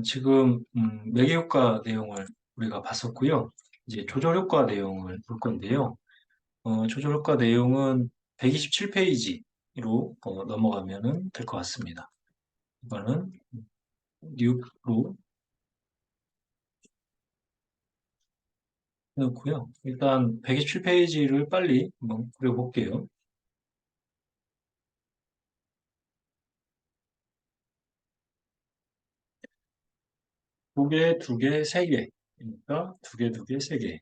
지금 매개 효과 내용을 우리가 봤었고요. 이제 조절 효과 내용을 볼 건데요. 조절 효과 내용은 127페이지로 넘어가면은 될 것 같습니다. 이거는 뉴로 해놓고요. 일단 127페이지를 빨리 한번 그려볼게요. 두 개, 두 개, 세 개. 그러니까 두 개, 두 개, 세 개.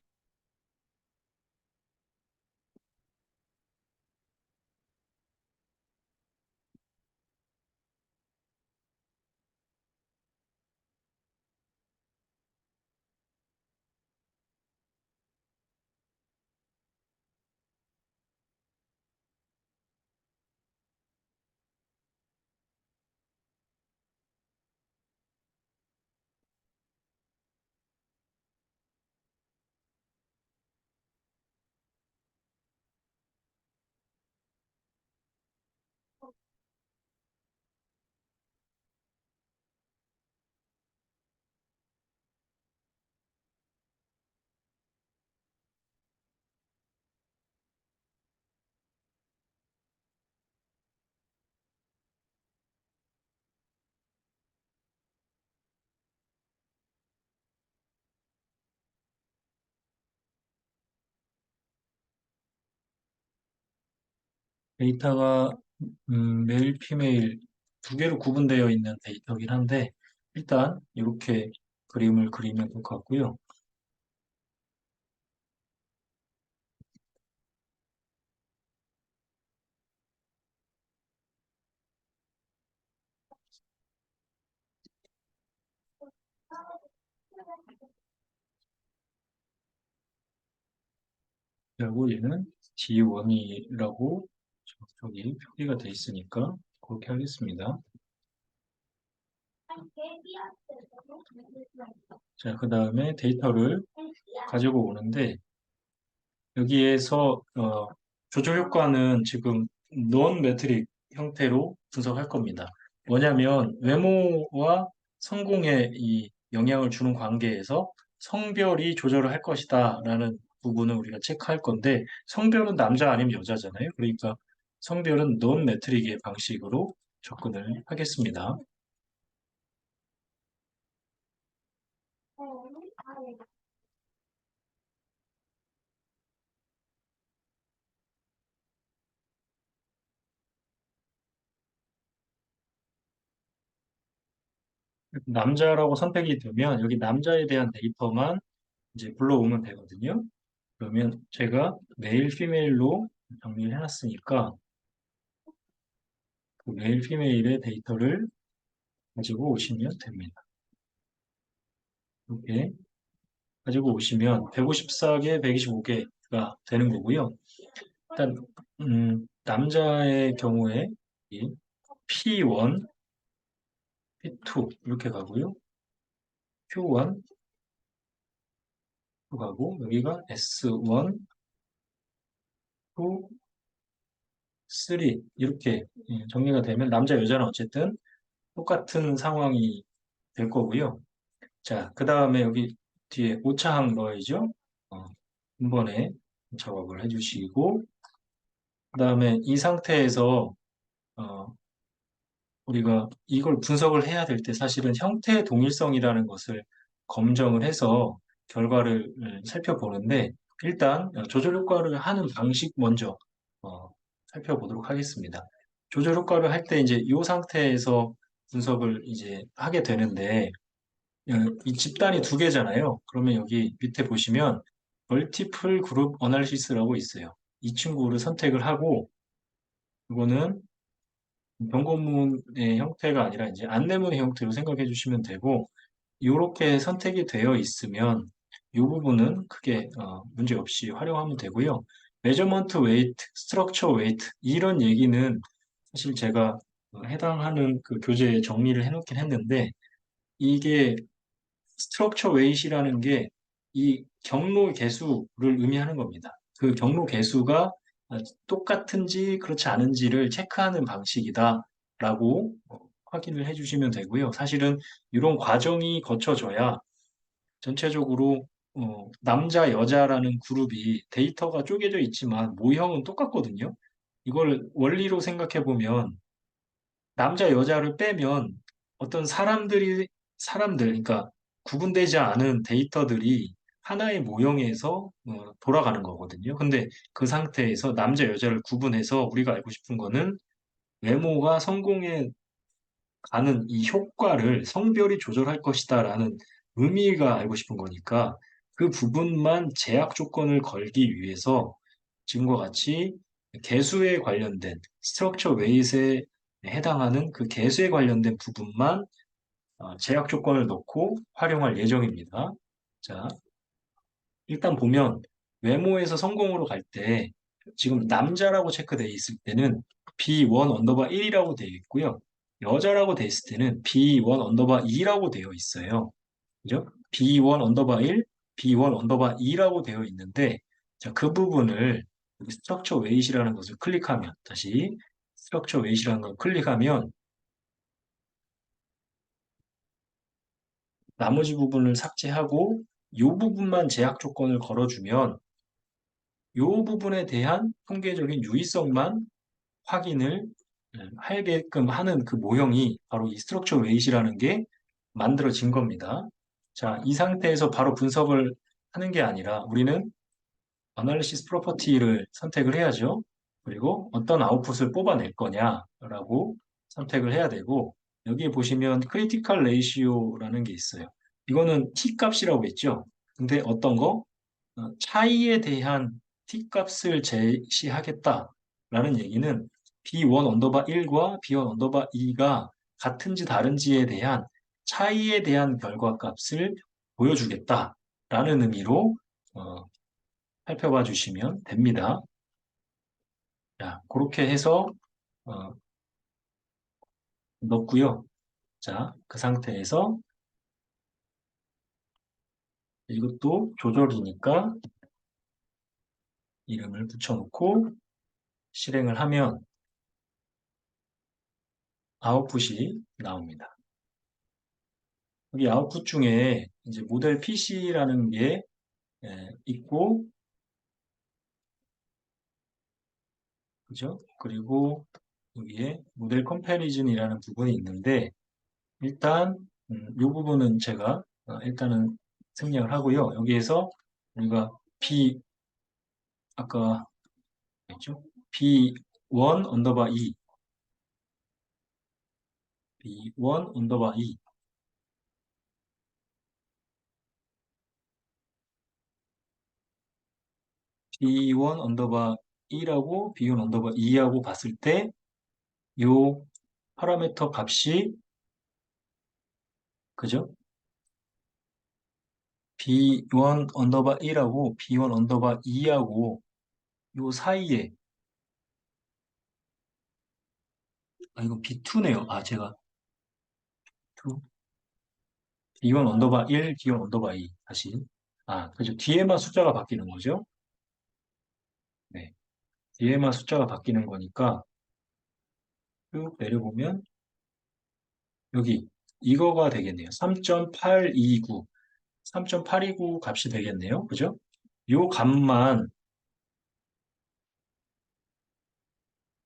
데이터가 메일, 피메일 두 개로 구분되어 있는 데이터긴 한데 일단 이렇게 그림을 그리면 될 것 같고요. 그리고 얘는 D1이라고 저기 표기가 돼 있으니까 그렇게 하겠습니다. 자, 그 다음에 데이터를 가지고 오는데 여기에서 조절 효과는 지금 논 매트릭 형태로 분석할 겁니다. 뭐냐면 외모와 성공에 이 영향을 주는 관계에서 성별이 조절을 할 것이다 라는 부분을 우리가 체크할 건데 성별은 남자 아니면 여자잖아요. 그러니까 성별은 논 매트릭의 방식으로 접근을 하겠습니다. 남자라고 선택이 되면 여기 남자에 대한 데이터만 이제 불러오면 되거든요. 그러면 제가 메일, 피메일로 정리를 해놨으니까 그 메일, 피메일의 데이터를 가지고 오시면 됩니다. 이렇게 가지고 오시면 154개, 125개가 되는 거고요. 일단 남자의 경우에 이 P1, P2 이렇게 가고요. Q1 가고 여기가 S1, 2, 3 이렇게 정리가 되면 남자, 여자는 어쨌든 똑같은 상황이 될 거고요. 자, 그 다음에 여기 뒤에 오차항 넣어야죠. 어, 한 번에 작업을 해주시고, 그 다음에 이 상태에서 어, 우리가 이걸 분석을 해야 될 때 사실은 형태의 동일성이라는 것을 검증을 해서 결과를 살펴보는데, 일단 조절 효과를 하는 방식 먼저 어, 살펴보도록 하겠습니다. 조절 효과를 할 때 이제 이 상태에서 분석을 이제 하게 되는데, 이 집단이 두 개잖아요. 그러면 여기 밑에 보시면 멀티플 그룹 어널리시스라고 있어요. 이 친구를 선택을 하고 이거는 경고문의 형태가 아니라 이제 안내문의 형태로 생각해 주시면 되고 이렇게 선택이 되어 있으면 이 부분은 크게 문제 없이 활용하면 되고요. 메저먼트 웨이트, 스트럭처 웨이트 이런 얘기는 사실 제가 해당하는 그 교재에 정리를 해놓긴 했는데 이게 스트럭처 웨이트라는 게 이 경로 개수를 의미하는 겁니다. 그 경로 개수가 똑같은지 그렇지 않은지를 체크하는 방식이다라고 확인을 해주시면 되고요. 사실은 이런 과정이 거쳐져야 전체적으로 남자, 여자라는 그룹이 데이터가 쪼개져 있지만 모형은 똑같거든요. 이걸 원리로 생각해 보면 남자, 여자를 빼면 어떤 사람들, 그러니까 구분되지 않은 데이터들이 하나의 모형에서 돌아가는 거거든요. 근데 그 상태에서 남자, 여자를 구분해서 우리가 알고 싶은 거는 외모가 성공에 가는 이 효과를 성별이 조절할 것이다라는 의미가 알고 싶은 거니까 그 부분만 제약 조건을 걸기 위해서 지금과 같이 개수에 관련된 스트럭처 웨이트에 해당하는 그 개수에 관련된 부분만 제약 조건을 넣고 활용할 예정입니다. 자, 일단 보면 외모에서 성공으로 갈 때 지금 남자라고 체크되어 있을 때는 B1 언더바 1이라고 되어 있고요. 여자라고 되어 있을 때는 B1 언더바 2라고 되어 있어요. 그죠? B1 언더바 1, B1 언더바 2라고 되어 있는데 자, 그 부분을 여기 스트럭처 웨이트이라는 것을 클릭하면 다시 스트럭처 웨이트이라는 걸 클릭하면 나머지 부분을 삭제하고 이 부분만 제약 조건을 걸어주면 이 부분에 대한 통계적인 유의성만 확인을 하게끔 하는 그 모형이 바로 이 스트럭처 웨이트라는 게 만들어진 겁니다. 자, 이 상태에서 바로 분석을 하는 게 아니라 우리는 어널리시스 프로퍼티를 선택을 해야죠. 그리고 어떤 아웃풋을 뽑아낼 거냐라고 선택을 해야 되고 여기에 보시면 크리티컬 레이시오라는 게 있어요. 이거는 t 값이라고 했죠. 근데 어떤 거? 차이에 대한 t값을 제시하겠다라는 얘기는 b1 언더바 1과 b1 언더바 2가 같은지 다른지에 대한 차이에 대한 결과값을 보여주겠다라는 의미로 살펴봐 주시면 됩니다. 자, 그렇게 해서 어, 넣고요. 자, 그 상태에서 이것도 조절이니까 이름을 붙여놓고 실행을 하면 아웃풋이 나옵니다. 여기 아웃풋 중에 이제 모델 PC라는 게 있고, 그죠? 그리고 여기에 모델 컴패리즌이라는 부분이 있는데, 일단, 이 부분은 제가 일단은 생략을 하고요. 여기에서 우리가 아까 했죠? B1 언더바 2, B1 언더바 2, B1 언더바 2라고 B1 언더바 2하고 봤을 때, 요 파라미터 값이, 그죠? B1 언더바 1하고 B1 언더바 2하고 요 사이에, 이거 B2네요. 제가 B1 언더바 1, B1 언더바 2. 다시. 그죠. 뒤에만 숫자가 바뀌는 거죠. 네. 뒤에만 숫자가 바뀌는 거니까 쭉 내려보면 여기 이거가 되겠네요. 3.829. 3.829 값이 되겠네요. 그죠? 요 값만,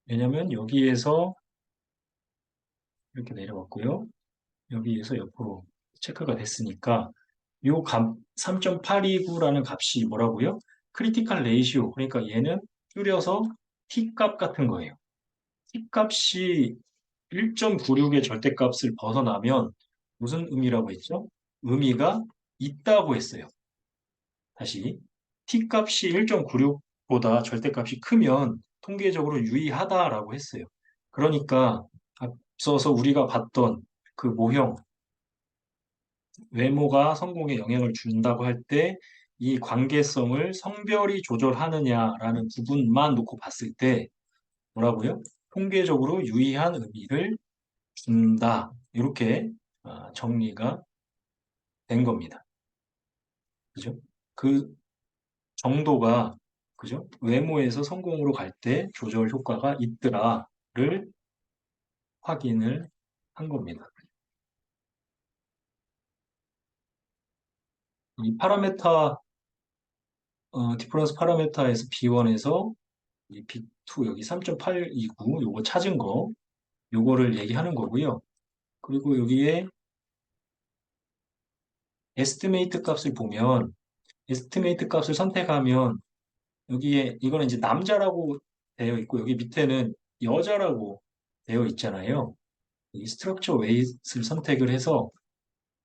왜냐면 여기에서 이렇게 내려왔고요. 여기에서 옆으로 체크가 됐으니까 요 값, 3.829라는 값이 뭐라고요? 크리티컬 레이시오. 그러니까 얘는 줄여서 T값 같은 거예요. T값이 1.96의 절대값을 벗어나면 무슨 의미라고 했죠? 의미가 있다고 했어요. 다시 t값이 1.96보다 절대값이 크면 통계적으로 유의하다라고 했어요. 그러니까 앞서서 우리가 봤던 그 모형, 외모가 성공에 영향을 준다고 할 때 이 관계성을 성별이 조절하느냐라는 부분만 놓고 봤을 때 뭐라고요? 통계적으로 유의한 의미를 준다. 이렇게 정리가 된 겁니다. 그죠? 그 정도가 그죠? 외모에서 성공으로 갈 때 조절 효과가 있더라를 확인을 겁니다. 이 파라메타, 디퍼런스 파라메타에서 B1에서 이 B2 여기 3.829 요거 찾은 거 요거를 얘기하는 거고요. 그리고 여기에 에스티메이트 값을 보면 에스티메이트 값을 선택하면 여기에 이거는 이제 남자라고 되어 있고 여기 밑에는 여자라고 되어 있잖아요. 이 스트럭처 웨이트를 선택을 해서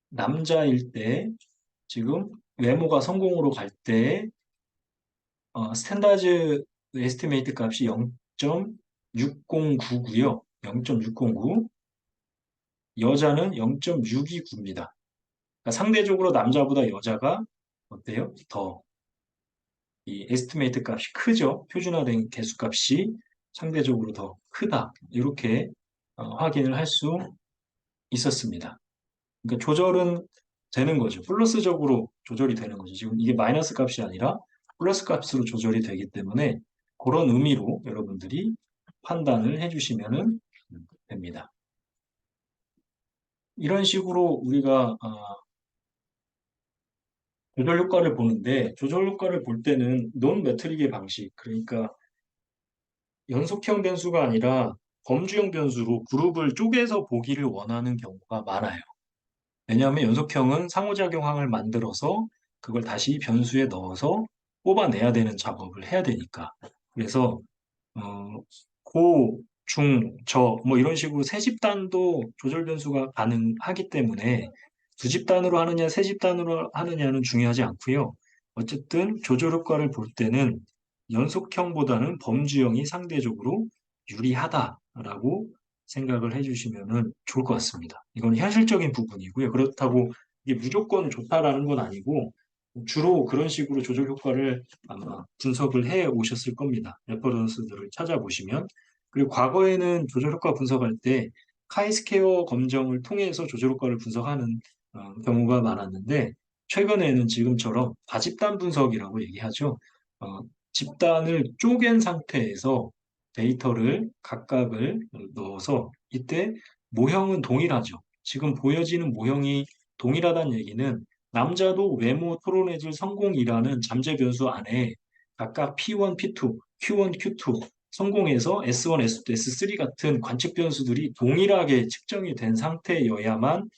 남자일 때 지금 외모가 성공으로 갈 때 스탠다드 에스티메이트 값이 0.6099고요. 0.609. 여자는 0.629입니다. 그러니까 상대적으로 남자보다 여자가 어때요? 더 이 에스티메이트 값이 크죠. 표준화된 개수값이 상대적으로 더 크다. 이렇게 확인을 할 수 있었습니다. 그러니까 조절은 되는 거죠. 플러스적으로 조절이 되는 거죠. 지금 이게 마이너스 값이 아니라 플러스 값으로 조절이 되기 때문에 그런 의미로 여러분들이 판단을 해주시면 됩니다. 이런 식으로 우리가 조절 효과를 보는데 조절 효과를 볼 때는 논 매트릭의 방식, 그러니까 연속형 변수가 아니라 범주형 변수로 그룹을 쪼개서 보기를 원하는 경우가 많아요. 왜냐하면 연속형은 상호작용항을 만들어서 그걸 다시 변수에 넣어서 뽑아내야 되는 작업을 해야 되니까. 그래서 고, 중, 저, 뭐 이런 식으로 세 집단도 조절 변수가 가능하기 때문에 두 집단으로 하느냐, 세 집단으로 하느냐는 중요하지 않고요. 어쨌든 조절 효과를 볼 때는 연속형보다는 범주형이 상대적으로 유리하다라고 생각을 해주시면 좋을 것 같습니다. 이건 현실적인 부분이고요. 그렇다고 이게 무조건 좋다라는 건 아니고 주로 그런 식으로 조절 효과를 아마 분석을 해 오셨을 겁니다. 레퍼런스들을 찾아보시면. 그리고 과거에는 조절 효과 분석할 때 카이스케어 검정을 통해서 조절 효과를 분석하는 경우가 많았는데 최근에는 지금처럼 다집단 분석이라고 얘기하죠. 어, 집단을 쪼갠 상태에서 데이터를 각각을 넣어서 이때 모형은 동일하죠. 지금 보여지는 모형이 동일하다는 얘기는 남자도 외모 토론해줄 성공이라는 잠재 변수 안에 각각 P1, P2, Q1, Q2 성공해서 S1, S2, S3 같은 관측 변수들이 동일하게 측정이 된 상태여야만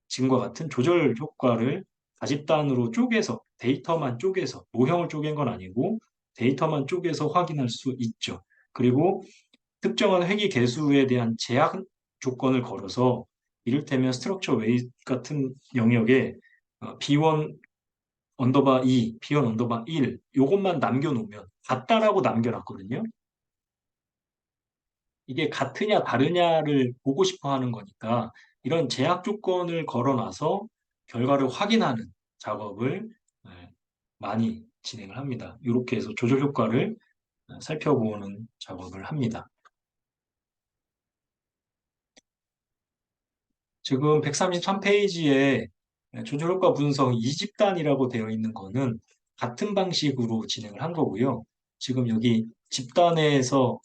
지금과 같은 조절 효과를 다집단으로 쪼개서 데이터만 쪼개서 모형을 쪼갠 건 아니고 데이터만 쪼개서 확인할 수 있죠. 그리고 특정한 회귀 개수에 대한 제약 조건을 걸어서 이를테면 스트럭처 웨이 같은 영역에 B1 언더바 2, B1 언더바 1 요것만 남겨놓으면 같다라고 남겨놨거든요. 이게 같으냐 다르냐를 보고 싶어 하는 거니까 이런 제약 조건을 걸어놔서 결과를 확인하는 작업을 많이 진행을 합니다. 이렇게 해서 조절 효과를 살펴보는 작업을 합니다. 지금 133페이지에 조절효과 분석 2집단이라고 되어 있는 거는 같은 방식으로 진행을 한 거고요. 지금 여기 집단에서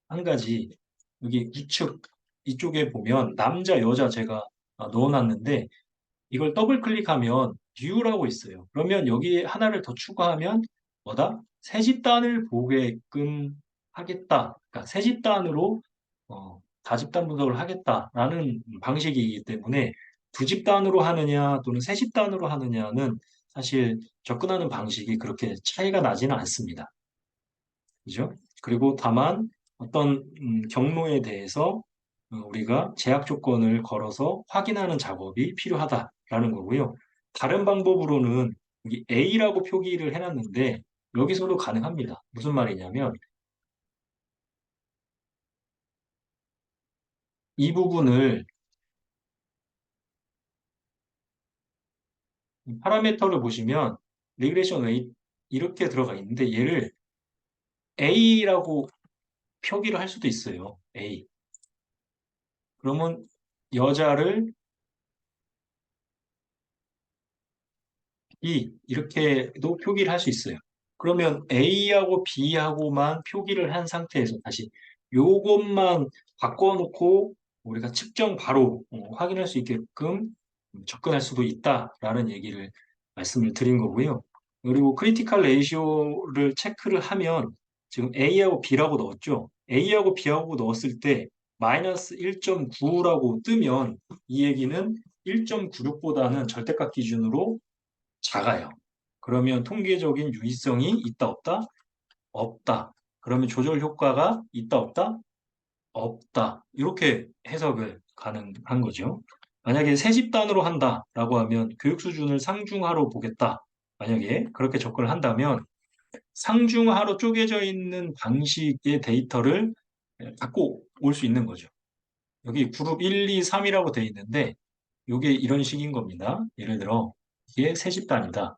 한 가지 여기 우측 이쪽에 보면 남자, 여자 제가 넣어놨는데 이걸 더블 클릭하면 뷰라고 있어요. 그러면 여기에 하나를 더 추가하면 뭐다? 새 집단을 보게끔 하겠다. 그러니까 새 집단으로 다집단 분석을 하겠다라는 방식이기 때문에 두 집단으로 하느냐 또는 세 집단으로 하느냐는 사실 접근하는 방식이 그렇게 차이가 나지는 않습니다. 그죠? 그리고 다만 어떤 경로에 대해서 우리가 제약 조건을 걸어서 확인하는 작업이 필요하다라는 거고요. 다른 방법으로는 여기 A라고 표기를 해놨는데 여기서도 가능합니다. 무슨 말이냐면 이 부분을 파라미터를 보시면 리그레이션 웨이 이렇게 들어가 있는데 얘를 A라고 표기를 할 수도 있어요. A. 그러면 여자를 B 이렇게도 표기를 할 수 있어요. 그러면 A하고 B하고만 표기를 한 상태에서 다시 요것만 바꿔놓고 우리가 측정 바로 확인할 수 있게끔 접근할 수도 있다라는 얘기를 말씀을 드린 거고요. 그리고 크리티컬 레이시오를 체크를 하면 지금 A하고 B라고 넣었죠. A하고 B하고 넣었을 때 마이너스 1.9라고 뜨면 이 얘기는 1.96보다는 절대값 기준으로 작아요. 그러면 통계적인 유의성이 있다 없다? 없다. 그러면 조절 효과가 있다 없다? 없다. 이렇게 해석을 가능한 거죠. 만약에 세 집단으로 한다라고 하면 교육 수준을 상중하로 보겠다. 만약에 그렇게 접근을 한다면 상중하로 쪼개져 있는 방식의 데이터를 갖고 올 수 있는 거죠. 여기 그룹 1, 2, 3이라고 돼 있는데 이게 이런 식인 겁니다. 예를 들어 이게 세 집단이다.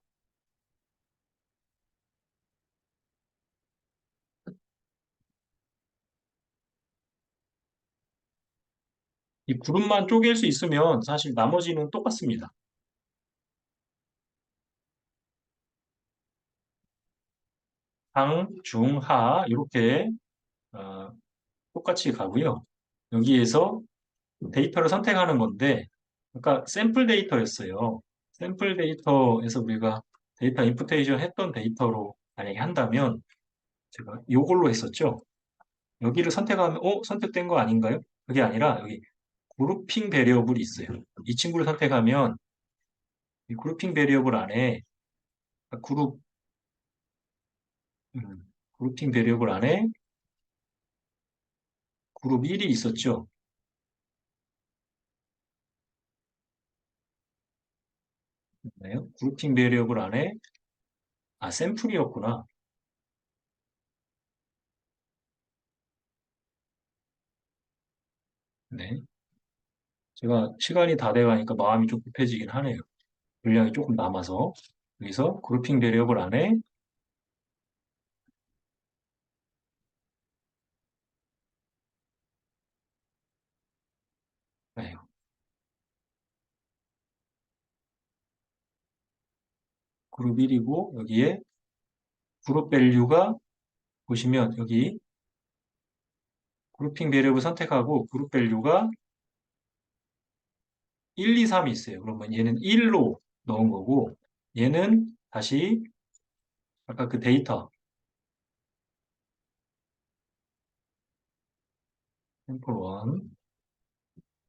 이 그룹만 쪼갤 수 있으면 사실 나머지는 똑같습니다. 상, 중, 하 이렇게 어, 똑같이 가고요. 여기에서 데이터를 선택하는 건데, 그러니까 샘플 데이터였어요. 샘플 데이터에서 우리가 데이터 임putation 했던 데이터로 만약에 한다면, 제가 이걸로 했었죠. 여기를 선택하면, 선택된 거 아닌가요? 그게 아니라 여기 그룹핑 베리어블이 있어요. 이 친구를 선택하면 이 그룹핑 베리어블 안에 그룹, 그룹핑 베리어블 안에 그룹 1이 있었죠. 네, 그룹핑 베리어블 안에 샘플이었구나. 네. 제가 시간이 다 돼가니까 마음이 좀 급해지긴 하네요. 분량이 조금 남아서. 여기서 그룹핑 배리어블 안에, 네, 그룹 1이고, 여기에 그룹 밸류가 보시면 여기 그룹핑 배리어블 선택하고 그룹 밸류가 1, 2, 3이 있어요. 그러면 얘는 1로 넣은 거고, 얘는 다시 아까 그 데이터, 샘플 1,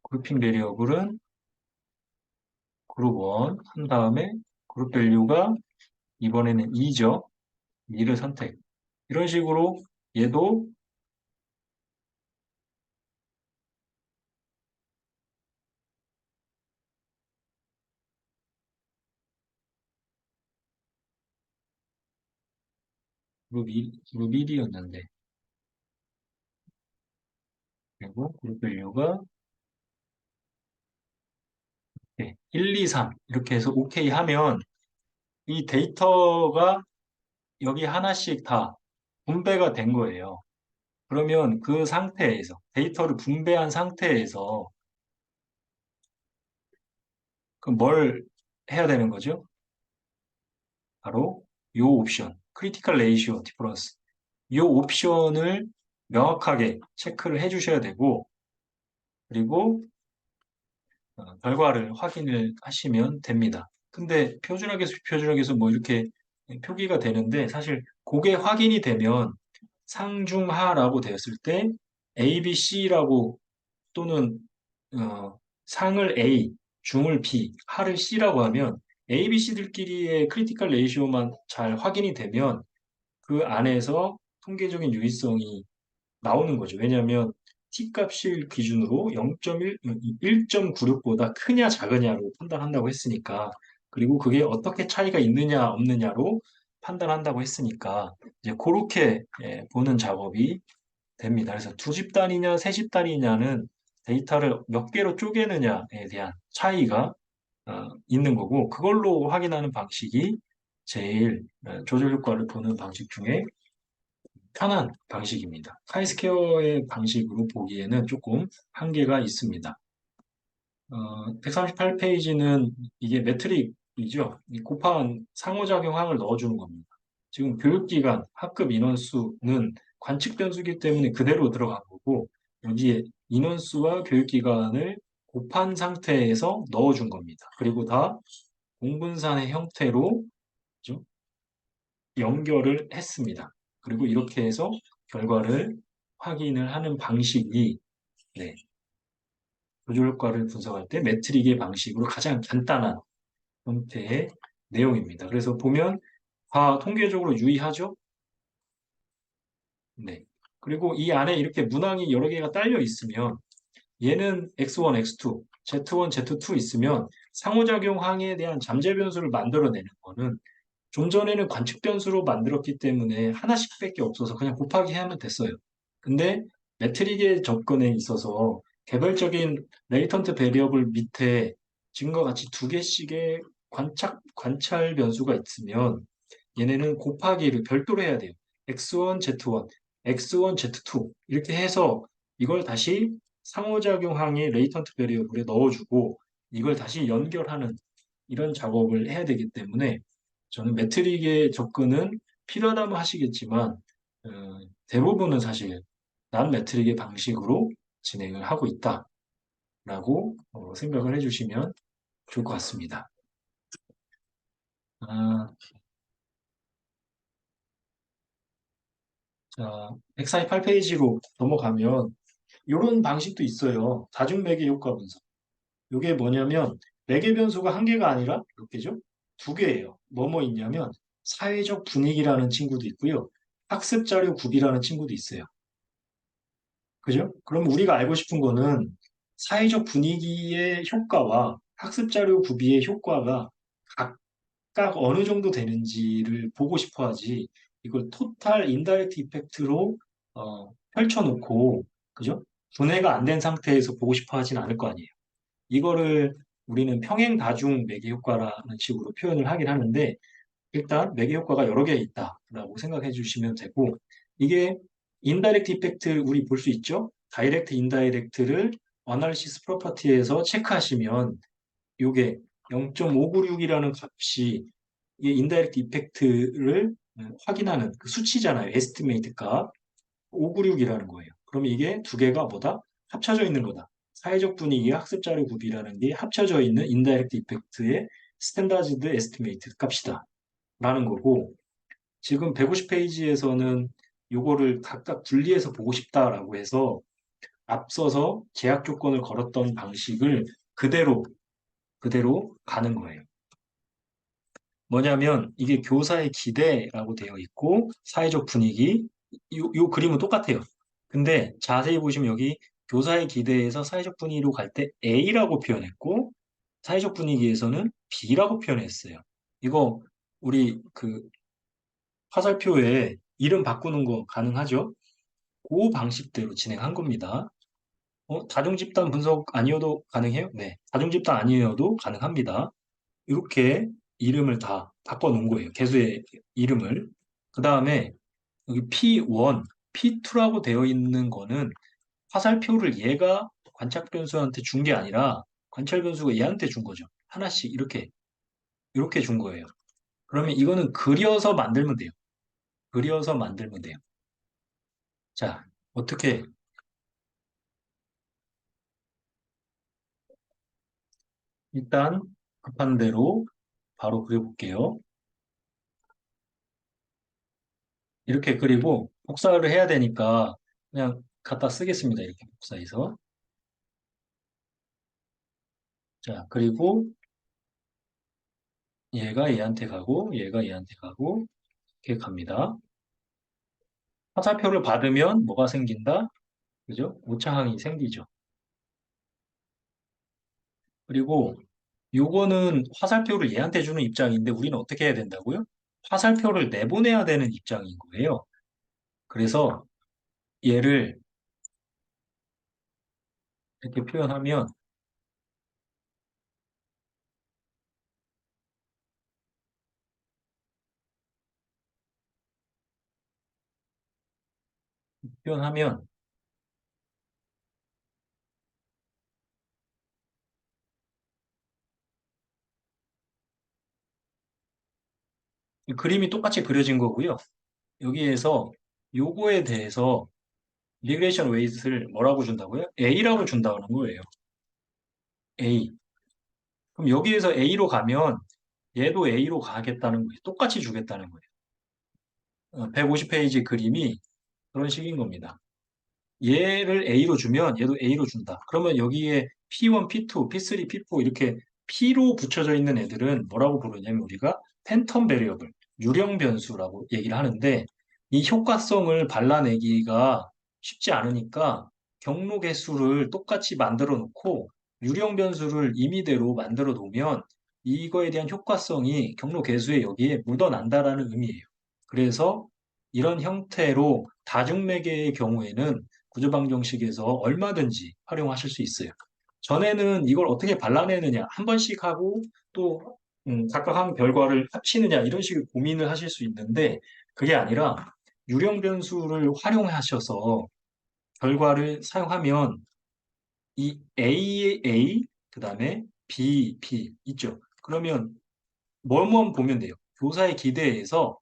그룹핑 배리어블은 그룹 1 한 다음에 그룹 밸류가 이번에는 2죠. 2를 선택. 이런 식으로 얘도 그룹 1이었는데, 그리고 그룹 밸류가 1, 2, 3 이렇게 해서 오케이 하면 이 데이터가 여기 하나씩 다 분배가 된 거예요. 그러면 그 상태에서 데이터를 분배한 상태에서 그럼 뭘 해야 되는 거죠? 바로 요 옵션, 크리티컬 레이시오 디퍼런스. 요 옵션을 명확하게 체크를 해 주셔야 되고 그리고 결과를 확인을 하시면 됩니다. 근데 표준화계수 뭐 이렇게 표기가 되는데 사실 그게 확인이 되면 상중하라고 되었을 때 A, B, C라고 또는 상을 A, 중을 B, 하를 C라고 하면 A, B, C들끼리의 크리티컬 레이시오만 잘 확인이 되면 그 안에서 통계적인 유의성이 나오는 거죠. 왜냐하면 T값을 기준으로 0.1, 1.96보다 크냐 작으냐로 판단한다고 했으니까 그리고 그게 어떻게 차이가 있느냐 없느냐로 판단한다고 했으니까 이제 그렇게 보는 작업이 됩니다. 그래서 두 집단이냐 세 집단이냐는 데이터를 몇 개로 쪼개느냐에 대한 차이가 있는 거고 그걸로 확인하는 방식이 제일 조절 효과를 보는 방식 중에 편한 방식입니다. 카이스케어의 방식으로 보기에는 조금 한계가 있습니다. 138페이지는 이게 매트릭이죠. 이 곱한 상호작용항을 넣어주는 겁니다. 지금 교육기간, 학급 인원수는 관측 변수기 때문에 그대로 들어간 거고, 여기에 인원수와 교육기간을 곱한 상태에서 넣어준 겁니다. 그리고 다 공분산의 형태로 좀 연결을 했습니다. 그리고 이렇게 해서 결과를 확인을 하는 방식이 네, 조절 효과를 분석할 때 매트릭의 방식으로 가장 간단한 형태의 내용입니다. 그래서 보면 다 통계적으로 유의하죠? 네. 그리고 이 안에 이렇게 문항이 여러 개가 딸려 있으면 얘는 X1, X2, Z1, Z2 있으면 상호작용 항에 대한 잠재 변수를 만들어내는 거는 좀 전에는 관측 변수로 만들었기 때문에 하나씩밖에 없어서 그냥 곱하기 하면 됐어요. 근데 매트릭의 접근에 있어서 개별적인 레이턴트 베리어블 밑에 지금과 같이 두 개씩의 관찰 변수가 있으면 얘네는 곱하기를 별도로 해야 돼요. x1, z1, x1, z2 이렇게 해서 이걸 다시 상호작용항의 레이턴트 베리어블에 넣어주고 이걸 다시 연결하는 이런 작업을 해야 되기 때문에 저는 매트릭의 접근은 필요하다면 하시겠지만 대부분은 사실 난 매트릭의 방식으로 진행을 하고 있다라고 생각을 해주시면 좋을 것 같습니다. 아, 자, 148페이지로 넘어가면 이런 방식도 있어요. 다중매개 효과 분석. 이게 뭐냐면 매개 변수가 한 개가 아니라 몇 개죠? 두 개예요. 뭐뭐 있냐면 사회적 분위기라는 친구도 있고요. 학습 자료 구비라는 친구도 있어요. 그죠? 그럼 우리가 알고 싶은 거는 사회적 분위기의 효과와 학습 자료 구비의 효과가 각각 어느 정도 되는지를 보고 싶어 하지. 이걸 토탈 인다이렉트 이펙트로 펼쳐놓고 그죠? 분해가 안 된 상태에서 보고 싶어 하진 않을 거 아니에요. 이거를 우리는 평행 다중 매개 효과라는 식으로 표현을 하긴 하는데 일단 매개 효과가 여러 개 있다라고 생각해 주시면 되고 이게 인다이렉트 이펙트 우리 볼 수 있죠? 다이렉트 인다이렉트를 어널리시스 프로퍼티에서 체크하시면 이게 0.596이라는 값이 이게 인다이렉트 이펙트를 확인하는 그 수치잖아요. 에스티메이트 값 596이라는 거예요. 그럼 이게 두 개가 뭐다? 합쳐져 있는 거다. 사회적 분위기와 학습 자료 구비라는 게 합쳐져 있는 인다이렉트 이펙트의 스탠다드드 에스티메이트 값이다. 라는 거고 지금 150페이지에서는 요거를 각각 분리해서 보고 싶다라고 해서 앞서서 제약 조건을 걸었던 방식을 그대로 가는 거예요. 뭐냐면 이게 교사의 기대라고 되어 있고 사회적 분위기 요 그림은 똑같아요. 근데 자세히 보시면 여기 교사의 기대에서 사회적 분위기로 갈 때 A라고 표현했고 사회적 분위기에서는 B라고 표현했어요. 이거 우리 그 화살표에 이름 바꾸는 거 가능하죠? 그 방식대로 진행한 겁니다. 다중집단 분석 아니어도 가능해요? 네. 다중집단 아니어도 가능합니다. 이렇게 이름을 다 바꿔 놓은 거예요. 개수의 이름을. 그 다음에 여기 P1, P2라고 되어 있는 거는 화살표를 얘가 관찰 변수한테 준 게 아니라 관찰 변수가 얘한테 준 거죠. 하나씩 이렇게 준 거예요. 그러면 이거는 그려서 만들면 돼요. 그려서 만들면 돼요. 자, 어떻게 일단 급한 대로 바로 그려볼게요. 이렇게 그리고 복사를 해야 되니까 그냥 갖다 쓰겠습니다. 이렇게 복사해서. 자, 그리고 얘가 얘한테 가고 얘가 얘한테 가고 이렇게 갑니다. 화살표를 받으면 뭐가 생긴다? 그죠? 오차항이 생기죠. 그리고 요거는 화살표를 얘한테 주는 입장인데 우리는 어떻게 해야 된다고요? 화살표를 내보내야 되는 입장인 거예요. 그래서 얘를 이렇게 표현하면 이 그림이 똑같이 그려진 거고요. 여기에서 요거에 대해서 리그레이션 웨이트를 뭐라고 준다고요? A라고 준다는 거예요. A. 그럼 여기에서 A로 가면 얘도 A로 가겠다는 거예요. 똑같이 주겠다는 거예요. 150페이지 그림이 그런 식인 겁니다. 얘를 A로 주면 얘도 A로 준다. 그러면 여기에 P1, P2, P3, P4 이렇게 P로 붙여져 있는 애들은 뭐라고 부르냐면 우리가 팬텀 베리어블, 유령 변수라고 얘기를 하는데 이 효과성을 발라내기가 쉽지 않으니까 경로 개수를 똑같이 만들어 놓고 유령 변수를 임의대로 만들어 놓으면 이거에 대한 효과성이 경로 개수에 여기에 묻어난다라는 의미예요. 그래서 이런 형태로 다중매개의 경우에는 구조방정식에서 얼마든지 활용하실 수 있어요. 전에는 이걸 어떻게 발라내느냐, 한 번씩 하고 또 각각 한 결과를 합치느냐 이런 식의 고민을 하실 수 있는데 그게 아니라 유령 변수를 활용하셔서 결과를 사용하면 이 A의 A, 그 다음에 B, B 있죠. 그러면 뭐만 보면 돼요. 교사의 기대에서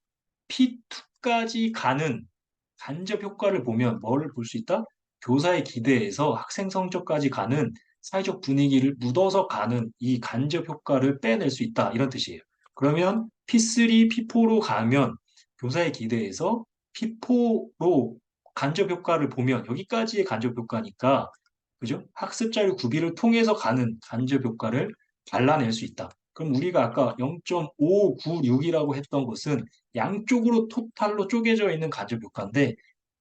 P2까지 가는 간접 효과를 보면 뭐를 볼 수 있다? 교사의 기대에서 학생 성적까지 가는 사회적 분위기를 묻어서 가는 이 간접 효과를 빼낼 수 있다. 이런 뜻이에요. 그러면 P3, P4로 가면 교사의 기대에서 P4로 간접 효과를 보면 여기까지의 간접 효과니까 그죠? 학습 자료 구비를 통해서 가는 간접 효과를 발라낼 수 있다. 그럼 우리가 아까 0.596이라고 했던 것은 양쪽으로 토탈로 쪼개져 있는 간접 효과인데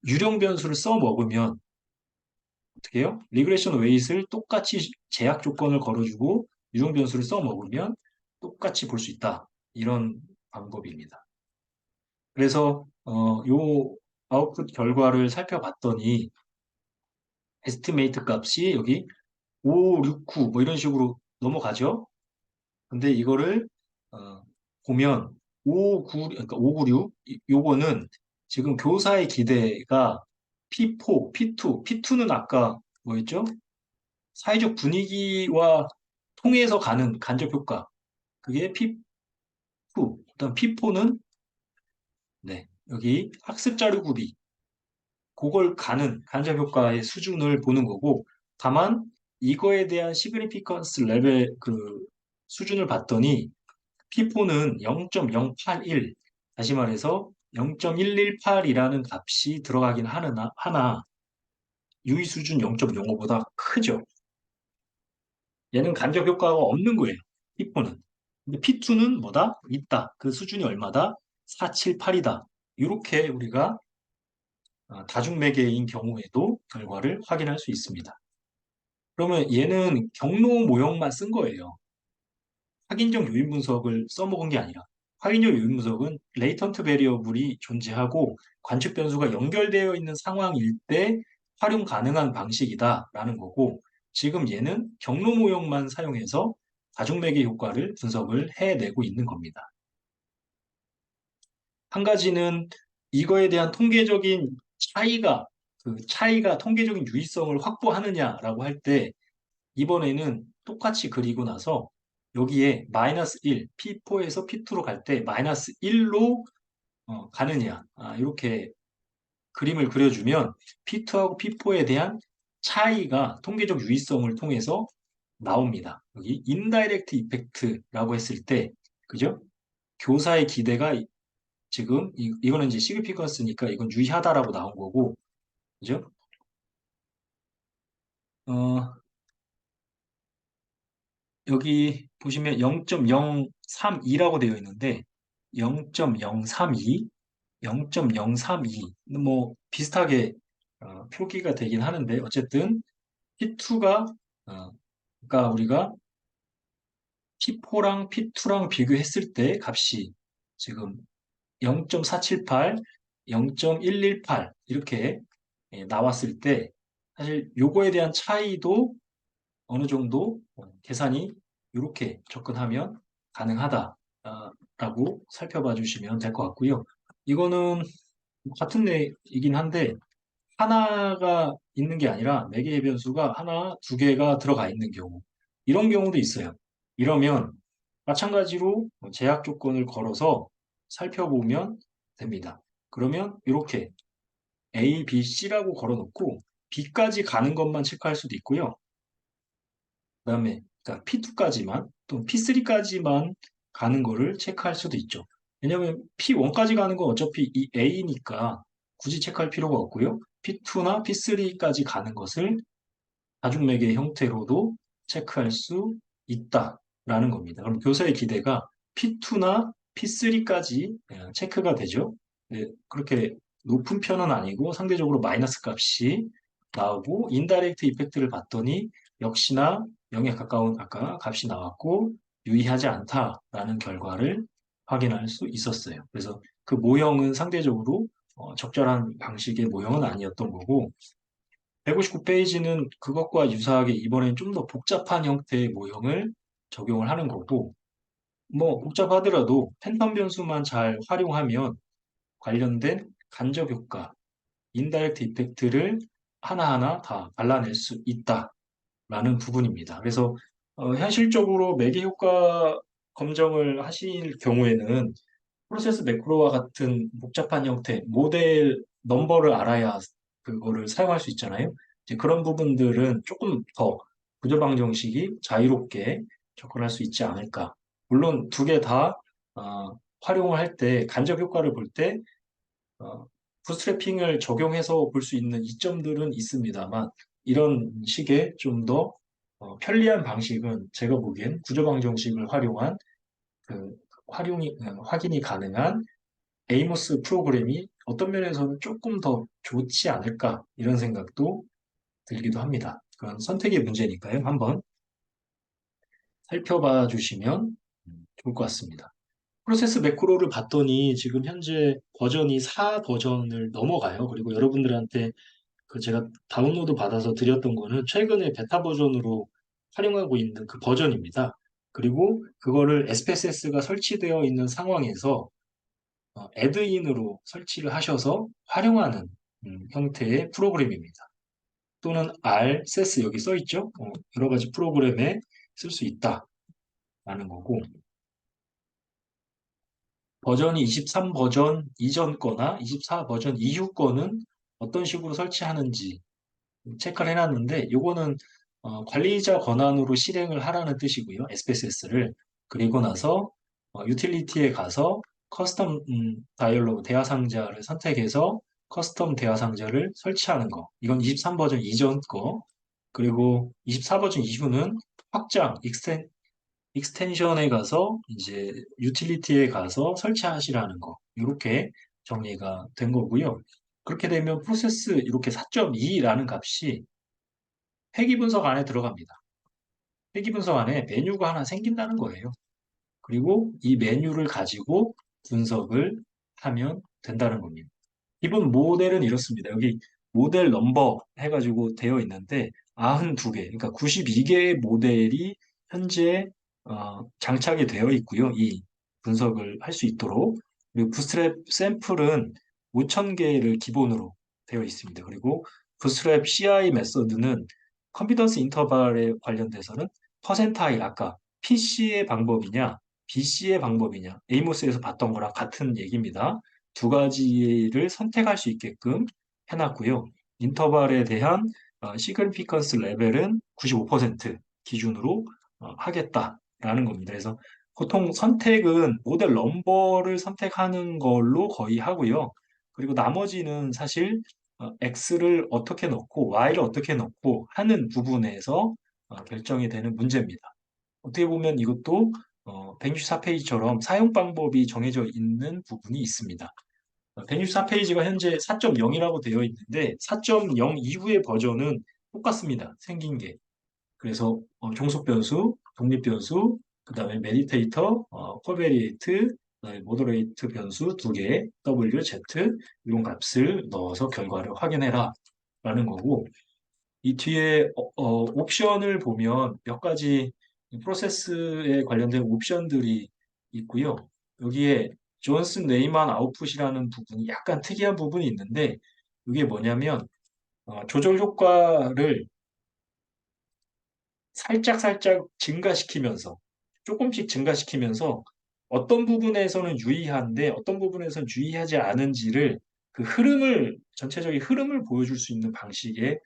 유령 변수를 써 먹으면 어떻게 해요? 리그레션 웨이트를 똑같이 제약 조건을 걸어주고 유령 변수를 써 먹으면 똑같이 볼 수 있다. 이런 방법입니다. 그래서 요 아웃풋 결과를 살펴봤더니 에스티메이트 값이 여기 5, 6, 9 뭐 이런 식으로 넘어가죠. 근데 이거를 어, 보면 5, 9, 그러니까 5, 9, 6 요거는 지금 교사의 기대가 P4, P2, P2는 아까 뭐였죠? 사회적 분위기와 통해서 가는 간접 효과. 그게 P2. 그다음 P4는 네, 여기 학습 자료 구비. 그걸 가는 간접 효과의 수준을 보는 거고 다만 이거에 대한 시그니피컨스 레벨 그 수준을 봤더니 P4는 0.081, 다시 말해서 0.118이라는 값이 들어가긴 하나 유의 수준 0.05보다 크죠. 얘는 간접 효과가 없는 거예요. P4는. 근데 P2는 뭐다? 있다. 그 수준이 얼마다? 478이다. 이렇게 우리가 다중매개인 경우에도 결과를 확인할 수 있습니다. 그러면 얘는 경로 모형만 쓴 거예요. 확인적 요인 분석을 써먹은 게 아니라 확인적 요인 분석은 레이턴트 베리어블이 존재하고 관측 변수가 연결되어 있는 상황일 때 활용 가능한 방식이다라는 거고 지금 얘는 경로 모형만 사용해서 다중매개 효과를 분석을 해내고 있는 겁니다. 한 가지는 이거에 대한 통계적인 차이가 그 차이가 통계적인 유의성을 확보하느냐라고 할 때 이번에는 똑같이 그리고 나서 여기에 마이너스 1, P4에서 P2로 갈 때 마이너스 1로 가느냐 이렇게 그림을 그려주면 P2하고 P4에 대한 차이가 통계적 유의성을 통해서 나옵니다. 여기 인다이렉트 이펙트라고 했을 때 그죠? 교사의 기대가 지금 이거는 이제 시그피컨스니까 이건 유의하다라고 나온 거고 그죠? 어, 여기 보시면 0.032라고 되어 있는데 0.032, 0.032, 뭐 비슷하게 표기가 되긴 하는데 어쨌든 P2가 그러니까 우리가 P4랑 P2랑 비교했을 때 값이 지금 0.478, 0.118 이렇게 나왔을 때 사실 요거에 대한 차이도 어느 정도 계산이 이렇게 접근하면 가능하다라고 살펴봐 주시면 될 것 같고요. 이거는 같은 얘이긴 한데 하나가 있는 게 아니라 매개의 변수가 하나, 두 개가 들어가 있는 경우 이런 경우도 있어요. 이러면 마찬가지로 제약 조건을 걸어서 살펴보면 됩니다. 그러면 이렇게 A, B, C라고 걸어놓고 B까지 가는 것만 체크할 수도 있고요. 그다음에 그러니까 P2까지만 또 P3까지만 가는 거를 체크할 수도 있죠. 왜냐하면 P1까지 가는 건 어차피 이 A니까 굳이 체크할 필요가 없고요. P2나 P3까지 가는 것을 다중매개 형태로도 체크할 수 있다라는 겁니다. 그럼 교사의 기대가 P2나 P3까지 체크가 되죠. 네, 그렇게 높은 편은 아니고 상대적으로 마이너스 값이 나오고 인다이렉트 이펙트를 봤더니 역시나 0에 가까운 아까 값이 나왔고 유의하지 않다라는 결과를 확인할 수 있었어요. 그래서 그 모형은 상대적으로 적절한 방식의 모형은 아니었던 거고 159페이지는 그것과 유사하게 이번엔 좀 더 복잡한 형태의 모형을 적용을 하는 거고, 뭐 복잡하더라도 팬텀 변수만 잘 활용하면 관련된 간접 효과, 인다이렉트 이펙트를 하나하나 다 발라낼 수 있다라는 부분입니다. 그래서 현실적으로 매개 효과 검정을 하실 경우에는 프로세스 매크로와 같은 복잡한 형태, 모델 넘버를 알아야 그거를 사용할 수 있잖아요. 이제 그런 부분들은 조금 더 구조방 정식이 자유롭게 접근할 수 있지 않을까. 물론 두 개 다 활용을 할 때 간접 효과를 볼 때 부스트래핑을 적용해서 볼 수 있는 이점들은 있습니다만 이런 식의 좀 더 편리한 방식은 제가 보기엔 구조방 정식을 활용한 그 확인이 가능한 에이모스 프로그램이 어떤 면에서는 조금 더 좋지 않을까 이런 생각도 들기도 합니다. 그건 선택의 문제니까요. 한번 살펴봐 주시면 좋을 것 같습니다. 프로세스 매크로를 봤더니 지금 현재 버전이 4 버전을 넘어가요. 그리고 여러분들한테 그 제가 다운로드 받아서 드렸던 거는 최근에 베타 버전으로 활용하고 있는 그 버전입니다. 그리고 그거를 SPSS가 설치되어 있는 상황에서 애드인으로 설치를 하셔서 활용하는 형태의 프로그램입니다. 또는 R, SES 여기 써 있죠? 여러 가지 프로그램에 쓸 수 있다라는 거고 버전이 23 버전 이전 거나 24 버전 이후 거는 어떤 식으로 설치하는지 체크를 해놨는데 요거는 관리자 권한으로 실행을 하라는 뜻이고요. SPSS를 그리고 나서 유틸리티에 가서 커스텀 다이얼로그 대화 상자를 선택해서 커스텀 대화 상자를 설치하는 거. 이건 23 버전 이전 거. 그리고 24 버전 이후는 확장, 익스텐션에 가서 이제 유틸리티에 가서 설치하시라는 거. 이렇게 정리가 된 거고요. 그렇게 되면 프로세스 이렇게 4.2라는 값이 회귀 분석 안에 들어갑니다. 회귀 분석 안에 메뉴가 하나 생긴다는 거예요. 그리고 이 메뉴를 가지고 분석을 하면 된다는 겁니다. 기본 모델은 이렇습니다. 여기 모델 넘버 해가지고 되어 있는데 92개, 그러니까 92개의 모델이 현재 장착이 되어 있고요. 이 분석을 할 수 있도록. 그리고 부스트랩 샘플은 5,000개를 기본으로 되어 있습니다. 그리고 부스트랩 CI 메서드는 컨피던스 인터벌에 관련돼서는 퍼센타일, 아까 PC의 방법이냐, BC의 방법이냐, 에이모스에서 봤던 거랑 같은 얘기입니다. 두 가지를 선택할 수 있게끔 해놨고요. 인터벌에 대한 시그니피컨스 레벨은 95% 기준으로 하겠다라는 겁니다. 그래서 보통 선택은 모델 넘버를 선택하는 걸로 거의 하고요. 그리고 나머지는 사실 X를 어떻게 넣고 Y를 어떻게 넣고 하는 부분에서 결정이 되는 문제입니다. 어떻게 보면 이것도 164페이지처럼 사용 방법이 정해져 있는 부분이 있습니다. 164페이지가 현재 4.0이라고 되어 있는데 4.0 이후의 버전은 똑같습니다. 생긴 게. 그래서 종속 변수, 독립 변수, 그다음에 메디테이터, 코베리에이트, 그다음에 모더레이트 변수 두 개, W, Z 이런 값을 넣어서 결과를 확인해라 라는 거고 이 뒤에 옵션을 보면 몇 가지 프로세스에 관련된 옵션들이 있고요. 여기에 존슨 네이만 아웃풋이라는 부분이 약간 특이한 부분이 있는데 이게 뭐냐면 조절 효과를 살짝 증가시키면서 조금씩 증가시키면서 어떤 부분에서는 유의한데 어떤 부분에서는 유의하지 않은지를 그 전체적인 흐름을 보여줄 수 있는 방식의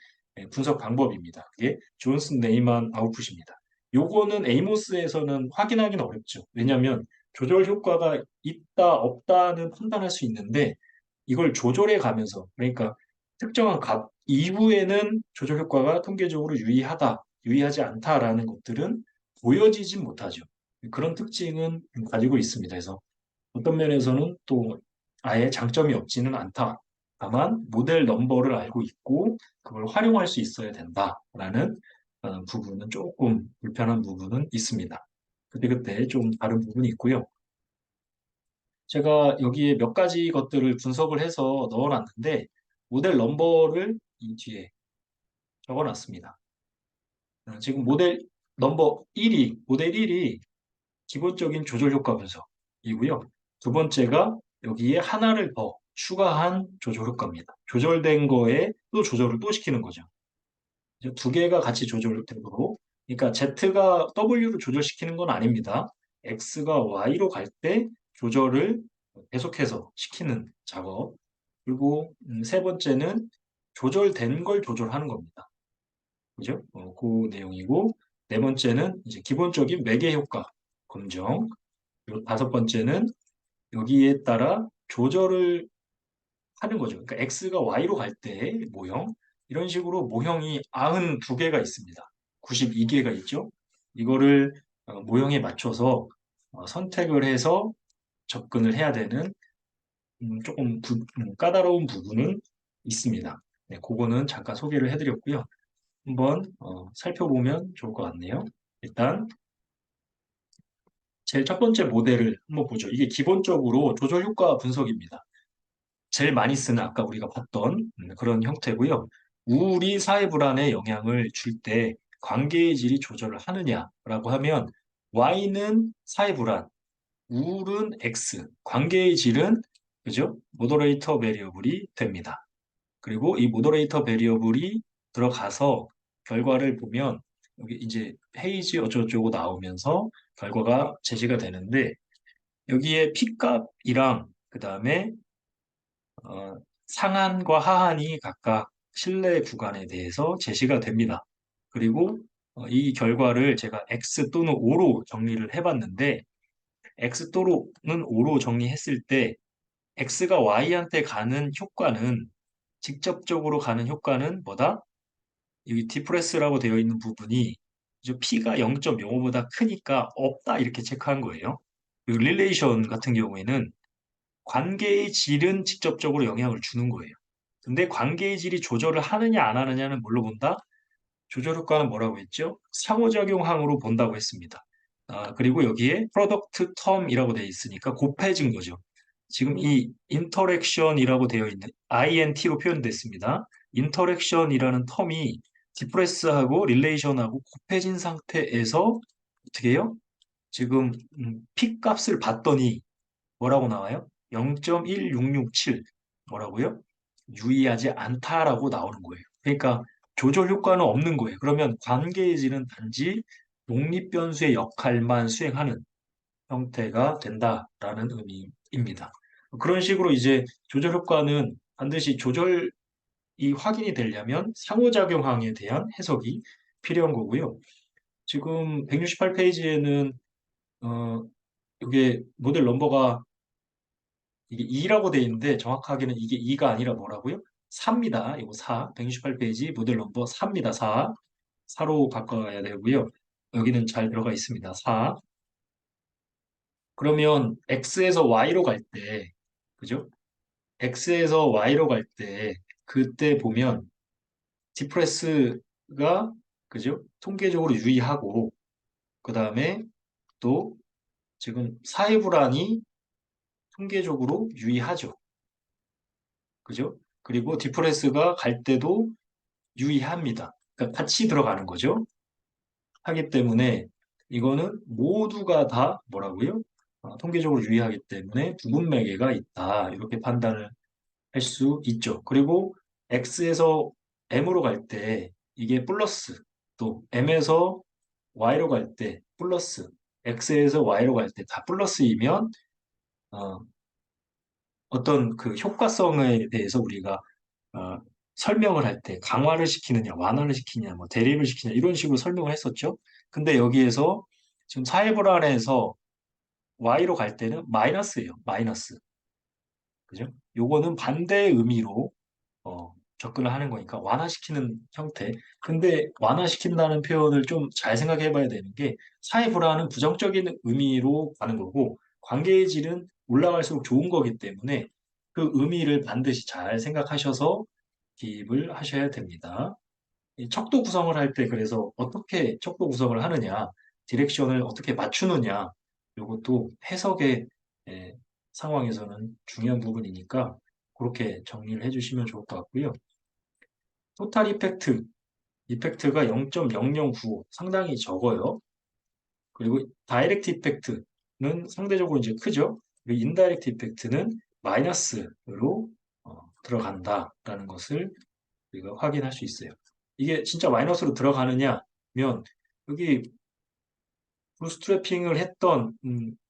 분석 방법입니다. 그게 존슨 네이만 아웃풋입니다. 요거는 에이모스에서는 확인하기는 어렵죠. 왜냐하면 조절 효과가 있다, 없다는 판단할 수 있는데 이걸 조절해 가면서, 그러니까 특정한 값 이후에는 조절 효과가 통계적으로 유의하다, 유의하지 않다라는 것들은 보여지진 못하죠. 그런 특징은 가지고 있습니다. 그래서 어떤 면에서는 또 아예 장점이 없지는 않다. 다만 모델 넘버를 알고 있고 그걸 활용할 수 있어야 된다라는 부분은 조금 불편한 부분은 있습니다. 그때그때 좀 다른 부분이 있고요. 제가 여기에 몇 가지 것들을 분석을 해서 넣어놨는데 모델 넘버를 이 뒤에 적어놨습니다. 지금 모델 1이 기본적인 조절 효과 분석이고요. 두 번째가 여기에 하나를 더 추가한 조절 효과입니다. 조절된 거에 또 조절을 또 시키는 거죠. 이제 두 개가 같이 조절되도록. 그러니까 Z가 W로 조절시키는 건 아닙니다. X가 Y로 갈 때 조절을 계속해서 시키는 작업. 그리고 세 번째는 조절된 걸 조절하는 겁니다. 그죠? 그 내용이고, 네 번째는 이제 기본적인 매개 효과 검정. 그리고 다섯 번째는 여기에 따라 조절을 하는 거죠. 그러니까 X가 Y로 갈 때 모형, 이런 식으로 모형이 92개가 있습니다. 92개가 있죠. 이거를 모형에 맞춰서 선택을 해서 접근을 해야 되는 조금 까다로운 부분은 있습니다. 네, 그거는 잠깐 소개를 해드렸고요. 한번 살펴보면 좋을 것 같네요. 일단 제일 첫 번째 모델을 한번 보죠. 이게 기본적으로 조절 효과 분석입니다. 제일 많이 쓰는 아까 우리가 봤던 그런 형태고요. 우울이 사회 불안에 영향을 줄 때 관계의 질이 조절을 하느냐라고 하면 Y는 사회 불안, 우울은 X, 관계의 질은 그죠? 모더레이터 베리어블이 됩니다. 그리고 이 모더레이터 베리어블이 들어가서 결과를 보면 여기 이제 헤이즈 어쩌고저쩌고 나오면서 결과가 제시가 되는데 여기에 P값이랑 그 다음에 상한과 하한이 각각 신뢰 구간에 대해서 제시가 됩니다. 그리고 이 결과를 제가 X 또는 O로 정리를 해봤는데 X 또는 O로 정리했을 때 X가 Y한테 가는 효과는 직접적으로 가는 효과는 뭐다? 여기 디프레스라고 되어 있는 부분이 P가 0.05보다 크니까 없다 이렇게 체크한 거예요. 그리고 릴레이션 같은 경우에는 관계의 질은 직접적으로 영향을 주는 거예요. 근데 관계의 질이 조절을 하느냐 안 하느냐는 뭘로 본다? 조절 효과는 뭐라고 했죠? 상호작용항으로 본다고 했습니다. 그리고 여기에 프로덕트 텀이라고 되어 있으니까 곱해진 거죠. 지금 이 인터랙션이라고 되어 있는 INT로 표현됐습니다. 인터랙션이라는 텀이 디프레스하고 릴레이션하고 곱해진 상태에서 어떻게 해요? 지금 P 값을 봤더니 뭐라고 나와요? 0.1667 뭐라고요? 유의하지 않다라고 나오는 거예요. 그러니까 조절 효과는 없는 거예요. 그러면 관계의 질은 단지 독립 변수의 역할만 수행하는 형태가 된다라는 의미입니다. 그런 식으로 이제 조절 효과는 반드시 조절이 확인이 되려면 상호작용항에 대한 해석이 필요한 거고요. 지금 168페이지에는 이게 모델 넘버가 이게 2라고 돼 있는데 정확하게는 이게 2가 아니라 뭐라고요? 4입니다. 이거 4. 168페이지 모델 넘버 4입니다. 4. 4로 바꿔야 되고요. 여기는 잘 들어가 있습니다. 4. 그러면 X에서 Y로 갈 때, 그죠? X에서 Y로 갈 때, 그때 보면 디프레스가, 그죠? 통계적으로 유의하고, 그 다음에 또 지금 사회 불안이 통계적으로 유의하죠. 그죠? 그리고 디프레스가 갈 때도 유의합니다. 그러니까 같이 들어가는 거죠. 하기 때문에 이거는 모두가 다 뭐라고요? 통계적으로 유의하기 때문에 부분 매개가 있다. 이렇게 판단을 할 수 있죠. 그리고 X에서 M으로 갈 때 이게 플러스, 또 M에서 Y로 갈 때 플러스, X에서 Y로 갈 때 다 플러스이면 어, 어떤 그 효과성에 대해서 우리가 어, 설명을 할 때 강화를 시키느냐, 완화를 시키느냐, 뭐 대립을 시키느냐 이런 식으로 설명을 했었죠. 근데 여기에서 지금 사회 불안에서 Y로 갈 때는 마이너스예요. 마이너스. 그죠? 요거는 반대의 의미로 접근을 하는 거니까 완화시키는 형태. 근데 완화시킨다는 표현을 좀 잘 생각해 봐야 되는 게 사회 불안은 부정적인 의미로 가는 거고 관계의 질은 올라갈수록 좋은 거기 때문에 그 의미를 반드시 잘 생각하셔서 기입을 하셔야 됩니다. 이 척도 구성을 할 때 그래서 어떻게 척도 구성을 하느냐, 디렉션을 어떻게 맞추느냐, 이것도 해석의 예, 상황에서는 중요한 부분이니까 그렇게 정리를 해주시면 좋을 것 같고요. 토탈 이펙트가 0.009 상당히 적어요. 그리고 다이렉트 이펙트는 상대적으로 이제 크죠. 그리고 인다이렉트 이펙트는 마이너스로 들어간다라는 것을 우리가 확인할 수 있어요. 이게 진짜 마이너스로 들어가느냐면 여기 부스트래핑을 했던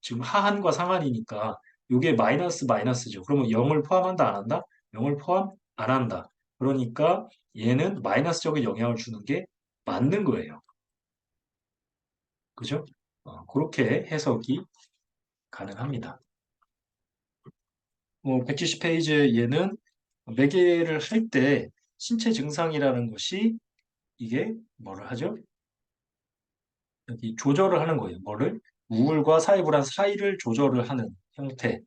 지금 하한과 상한이니까 이게 마이너스 마이너스죠. 그러면 0을 포함한다 안 한다? 0을 포함 안 한다. 그러니까 얘는 마이너스적인 영향을 주는 게 맞는 거예요. 그죠? 그렇게 해석이 가능합니다. 170페이지에 얘는 매개를 할 때 신체 증상이라는 것이 이게 뭐를 하죠? 여기 조절을 하는 거예요. 뭐를? 우울과 사이불안 사이를 조절을 하는 형태인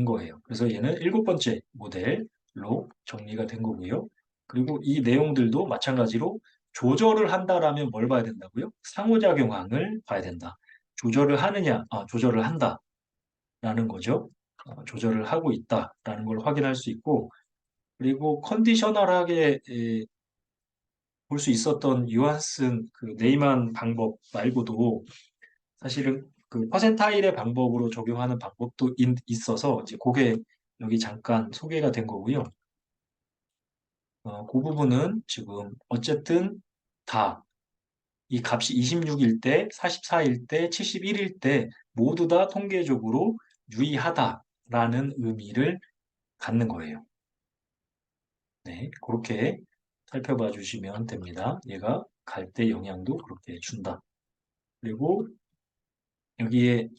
거예요. 그래서 얘는 일곱 번째 모델로 정리가 된 거고요. 그리고 이 내용들도 마찬가지로 조절을 한다라면 뭘 봐야 된다고요? 상호작용항을 봐야 된다. 조절을 하느냐, 조절을 한다라는 거죠. 조절을 하고 있다라는 걸 확인할 수 있고, 그리고 컨디셔널하게 볼 수 있었던 유한슨 그 네이만 방법 말고도 사실은 그 퍼센타일의 방법으로 적용하는 방법도 있어서 이제 그게 여기 잠깐 소개가 된 거고요. 그 부분은 지금 어쨌든 다 이 값이 26일 때, 44일 때, 71일 때 모두 다 통계적으로 유의하다라는 의미를 갖는 거예요. 네, 그렇게 살펴봐 주시면 됩니다. 얘가 갈 때 영향도 그렇게 준다. 그리고 여기에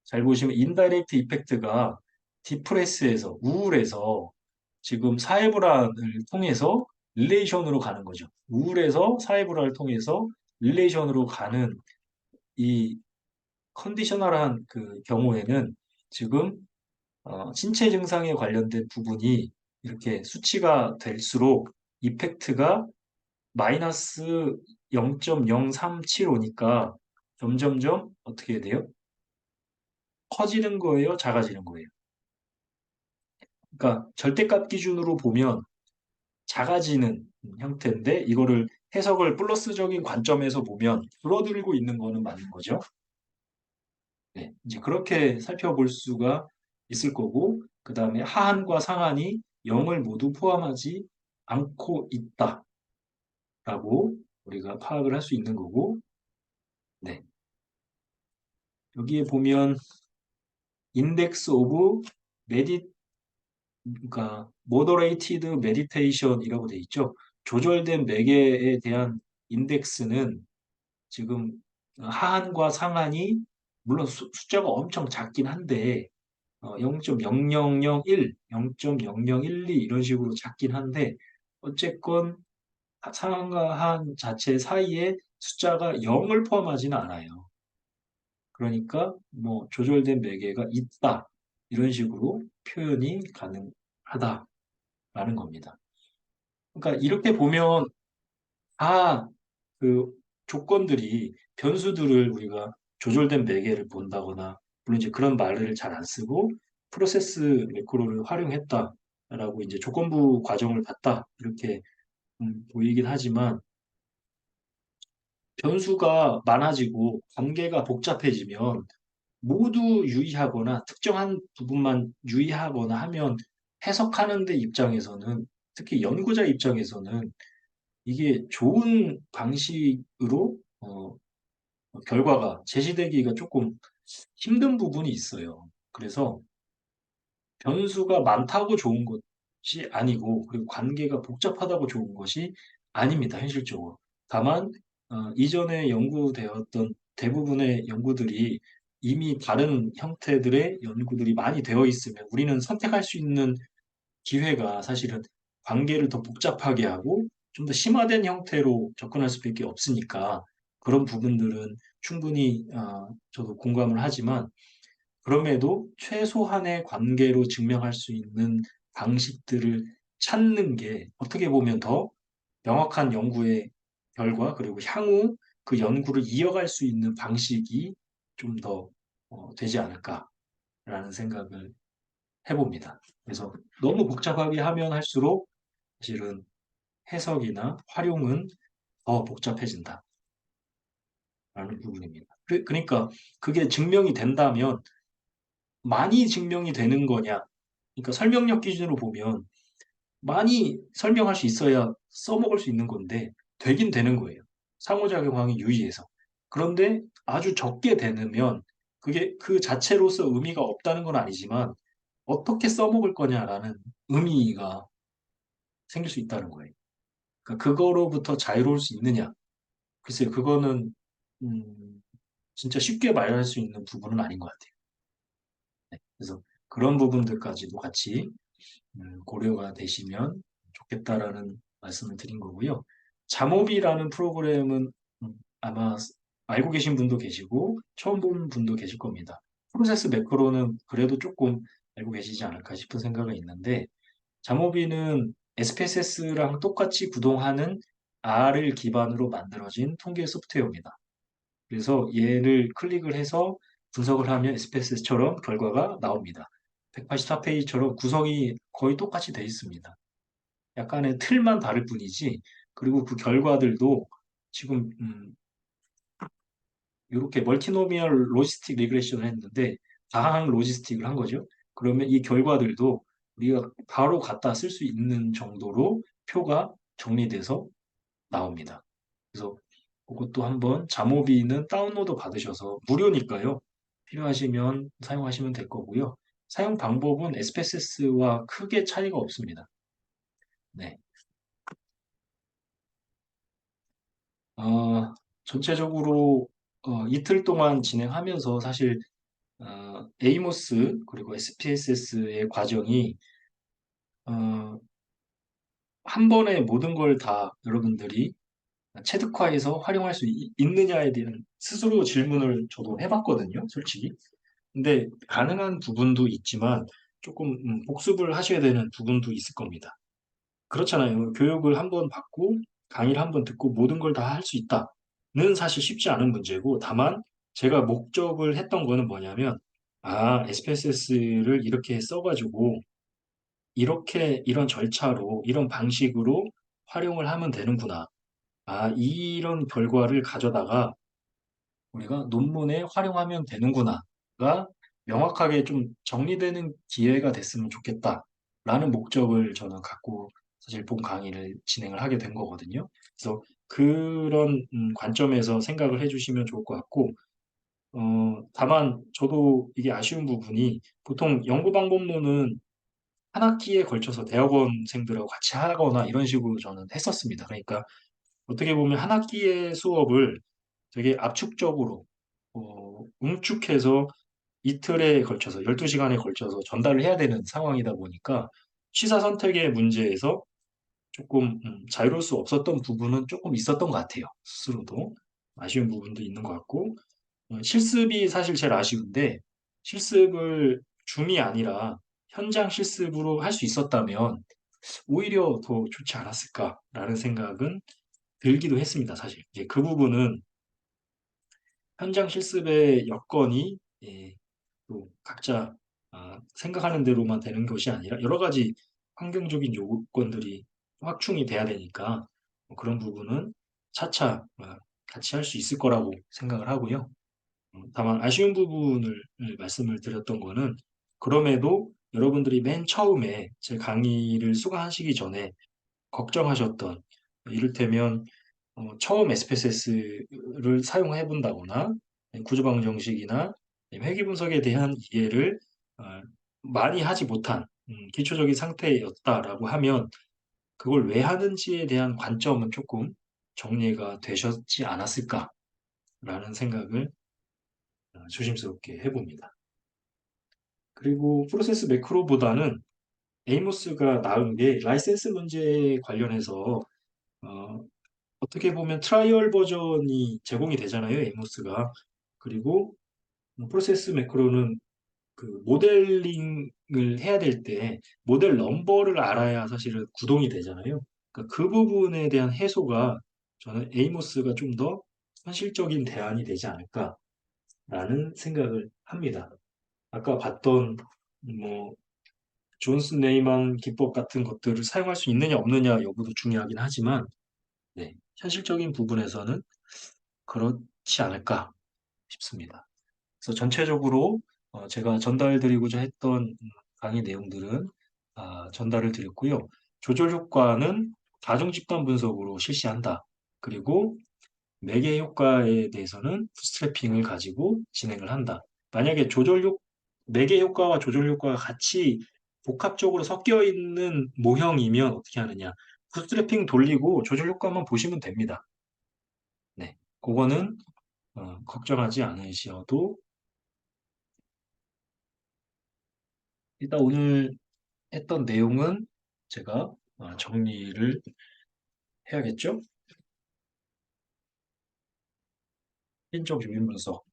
잘 보시면 인다이렉트 이펙트가 디프레스에서 우울에서 지금 사회불안을 통해서 릴레이션으로 가는 거죠. 우울에서 사회불안을 통해서 릴레이션으로 가는 이 컨디셔널한 그 경우에는 지금 신체 증상에 관련된 부분이 이렇게 수치가 될수록 이펙트가 마이너스 0.0375니까 점점점 어떻게 돼요? 커지는 거예요? 작아지는 거예요? 그러니까 절대값 기준으로 보면 작아지는 형태인데 이거를 해석을 플러스적인 관점에서 보면 줄어들고 있는 거는 맞는 거죠. 네, 이제 그렇게 살펴볼 수가 있을 거고 그 다음에 하한과 상한이 0을 모두 포함하지 않고 있다라고 우리가 파악을 할 수 있는 거고 네, 여기에 보면 인덱스 오브 메디 그러니까 moderated meditation이라고 돼 있죠. 조절된 매개에 대한 인덱스는 지금 하한과 상한이 물론 숫자가 엄청 작긴 한데 0.0001, 0.0012 이런 식으로 작긴 한데 어쨌건 상한과 하한 자체 사이에 숫자가 0을 포함하지는 않아요. 그러니까 뭐 조절된 매개가 있다 이런 식으로 표현이 가능하다라는 겁니다. 그러니까 이렇게 보면 그 조건들이 변수들을 우리가 조절된 매개를 본다거나 물론 이제 그런 말을 잘 안 쓰고 프로세스 매크로를 활용했다라고 이제 조건부 과정을 봤다 이렇게 보이긴 하지만 변수가 많아지고 관계가 복잡해지면 모두 유의하거나 특정한 부분만 유의하거나 하면 해석하는 데 입장에서는 특히 연구자 입장에서는 이게 좋은 방식으로 결과가 제시되기가 조금 힘든 부분이 있어요. 그래서 변수가 많다고 좋은 것이 아니고, 그리고 관계가 복잡하다고 좋은 것이 아닙니다, 현실적으로. 다만, 이전에 연구되었던 대부분의 연구들이 이미 다른 형태들의 연구들이 많이 되어 있으면 우리는 선택할 수 있는 기회가 사실은 관계를 더 복잡하게 하고 좀 더 심화된 형태로 접근할 수밖에 없으니까 그런 부분들은 충분히 저도 공감을 하지만 그럼에도 최소한의 관계로 증명할 수 있는 방식들을 찾는 게 어떻게 보면 더 명확한 연구의 결과, 그리고 향후 그 연구를 이어갈 수 있는 방식이 좀 더 되지 않을까라는 생각을 해봅니다. 그래서 너무 복잡하게 하면 할수록 사실은 해석이나 활용은 더 복잡해진다라는 부분입니다. 그러니까 그게 증명이 된다면 많이 증명이 되는 거냐? 그러니까 설명력 기준으로 보면 많이 설명할 수 있어야 써먹을 수 있는 건데 되긴 되는 거예요. 상호작용항이 유의해서. 그런데 아주 적게 되면 그게 그 자체로서 의미가 없다는 건 아니지만 어떻게 써먹을 거냐라는 의미가 생길 수 있다는 거예요. 그러니까 그거로부터 자유로울 수 있느냐? 글쎄요, 그거는 진짜 쉽게 말할 수 있는 부분은 아닌 것 같아요. 네, 그래서 그런 부분들까지도 같이 고려가 되시면 좋겠다라는 말씀을 드린 거고요. 잠오비라는 프로그램은 아마 알고 계신 분도 계시고 처음 본 분도 계실 겁니다. 프로세스 매크로는 그래도 조금 알고 계시지 않을까 싶은 생각은 있는데 잠오비는 SPSS랑 똑같이 구동하는 R을 기반으로 만들어진 통계 소프트웨어입니다. 그래서 얘를 클릭을 해서 분석을 하면 SPSS처럼 결과가 나옵니다. 184페이지처럼 구성이 거의 똑같이 돼 있습니다. 약간의 틀만 다를 뿐이지, 그리고 그 결과들도 지금 이렇게 멀티노미얼 로지스틱 리그레션을 했는데 다항 로지스틱을 한 거죠. 그러면 이 결과들도 우리가 바로 갖다 쓸 수 있는 정도로 표가 정리돼서 나옵니다. 그래서 그것도 한번 자모비는 다운로드 받으셔서 무료니까요. 필요하시면 사용하시면 될 거고요. 사용 방법은 SPSS와 크게 차이가 없습니다. 네. 어, 전체적으로 이틀 동안 진행하면서 사실 에이모스 그리고 SPSS의 과정이 어, 한 번에 모든 걸 다 여러분들이 체득화해서 활용할 수 있느냐에 대한 스스로 질문을 저도 해봤거든요, 솔직히. 근데 가능한 부분도 있지만 조금 복습을 하셔야 되는 부분도 있을 겁니다. 그렇잖아요. 교육을 한번 받고 강의를 한번 듣고 모든 걸 다 할 수 있다는 사실 쉽지 않은 문제고 다만 제가 목적을 했던 거는 뭐냐면 SPSS를 이렇게 써가지고 이렇게 이런 절차로 이런 방식으로 활용을 하면 되는구나. 이런 결과를 가져다가 우리가 논문에 활용하면 되는구나가 명확하게 좀 정리되는 기회가 됐으면 좋겠다라는 목적을 저는 갖고 사실 본 강의를 진행을 하게 된 거거든요. 그래서 그런 관점에서 생각을 해주시면 좋을 것 같고, 다만 저도 이게 아쉬운 부분이 보통 연구 방법론은 한 학기에 걸쳐서 대학원생들하고 같이 하거나 이런 식으로 저는 했었습니다. 그러니까 어떻게 보면 한 학기의 수업을 되게 압축적으로 응축해서 이틀에 걸쳐서 12시간에 걸쳐서 전달을 해야 되는 상황이다 보니까 취사 선택의 문제에서 조금 자유로울 수 없었던 부분은 조금 있었던 것 같아요. 스스로도 아쉬운 부분도 있는 것 같고 실습이 사실 제일 아쉬운데 실습을 줌이 아니라 현장 실습으로 할 수 있었다면 오히려 더 좋지 않았을까라는 생각은 들기도 했습니다. 사실 이제 그 부분은 현장 실습의 여건이 또 각자 생각하는 대로만 되는 것이 아니라 여러 가지 환경적인 요건들이 확충이 돼야 되니까 그런 부분은 차차 같이 할 수 있을 거라고 생각을 하고요. 다만 아쉬운 부분을 말씀을 드렸던 거는 그럼에도 여러분들이 맨 처음에 제 강의를 수강하시기 전에 걱정하셨던 이를테면 처음 SPSS를 사용해 본다거나 구조방 정식이나 회귀 분석에 대한 이해를 많이 하지 못한 기초적인 상태였다라고 하면 그걸 왜 하는지에 대한 관점은 조금 정리가 되셨지 않았을까라는 생각을 조심스럽게 해봅니다. 그리고 프로세스 매크로보다는 에이모스가 나은 게 라이센스 문제에 관련해서 어, 어떻게 보면 트라이얼 버전이 제공이 되잖아요, 에이모스가. 그리고 프로세스 매크로는 그 모델링을 해야 될 때 모델 넘버를 알아야 사실은 구동이 되잖아요. 그러니까 그 부분에 대한 해소가 저는 에이모스가 좀 더 현실적인 대안이 되지 않을까라는 생각을 합니다. 아까 봤던 뭐 존슨 네이만 기법 같은 것들을 사용할 수 있느냐 없느냐 여부도 중요하긴 하지만 네, 현실적인 부분에서는 그렇지 않을까 싶습니다. 그래서 전체적으로 제가 전달드리고자 했던 강의 내용들은 전달을 드렸고요. 조절 효과는 가중 집단 분석으로 실시한다. 그리고 매개 효과에 대해서는 부스트래핑을 가지고 진행을 한다. 만약에 매개 효과와 조절 효과가 같이 복합적으로 섞여 있는 모형이면 어떻게 하느냐. 부스트래핑 돌리고 조절 효과만 보시면 됩니다. 네. 그거는 걱정하지 않으셔도 일단 오늘 했던 내용은 제가 정리를 해야겠죠? 인적 유인 분석.